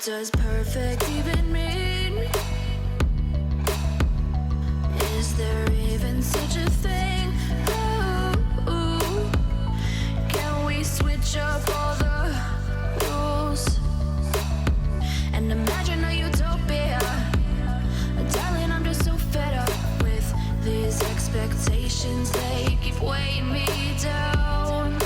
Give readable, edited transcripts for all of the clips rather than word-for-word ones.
does perfect even mean? Is there even such a thing? Ooh, can we switch up all the rules and imagine a utopia? Darling, I'm just so fed up with these expectations. They keep weighing me down.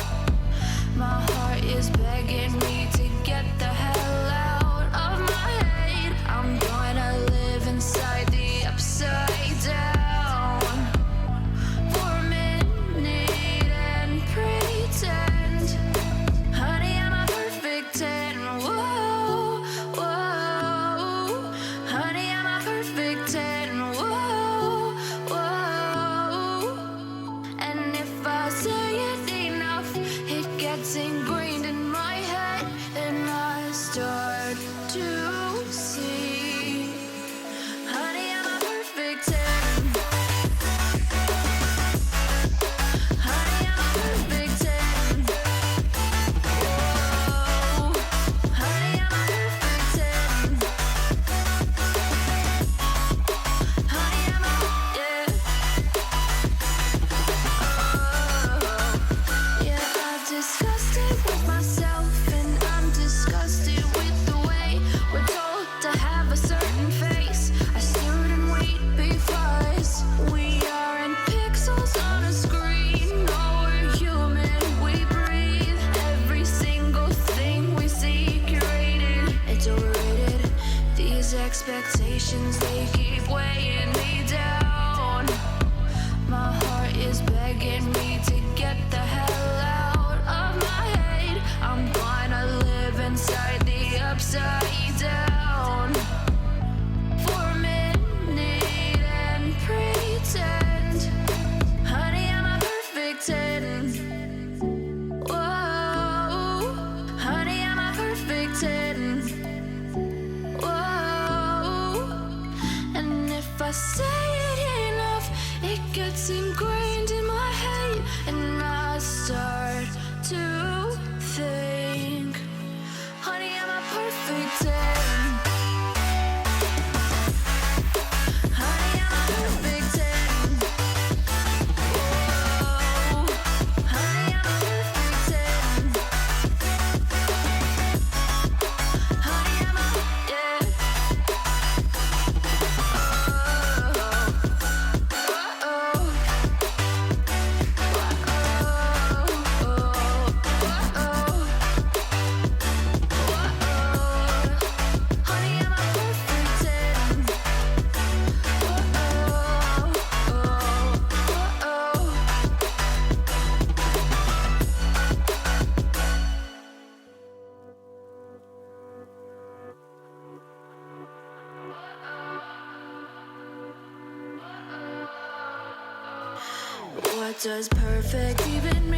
My heart is begging me to get the hell out of my head. I'm gonna live inside the upside down for a minute and pretend, honey, I'm a perfect 10. Whoa, whoa, honey, I'm a perfect 10. Whoa, whoa, and if I say it enough, it gets ingrained in my head, and I start to see, honey, I'm a perfect 10. Honey, I'm a perfect 10. Whoa, honey, I'm a perfect 10. Honey, I'm a, yeah. Yeah, I've discussed it with myself, and I'm disgusted with the way we're told to have a certain face, a certain weight, because we aren't pixels on a screen. No, we're human, we breathe. Every single thing we see curated, it's overrated. These expectations, they keep weighing me down. My heart is begging me to get the hell out of my head. I'm gonna live inside the upside down for a minute and pretend, honey, I'm a perfect 10. Whoa, honey, I'm a perfect 10. Whoa, and if I say it enough, it gets ingrained in my head, and I start to think, honey, I'm a perfect 10. Honey, I'm a perfect 10. Whoa, honey, I'm a perfect 10. Honey, I'm a, yeah. What does perfect even mean?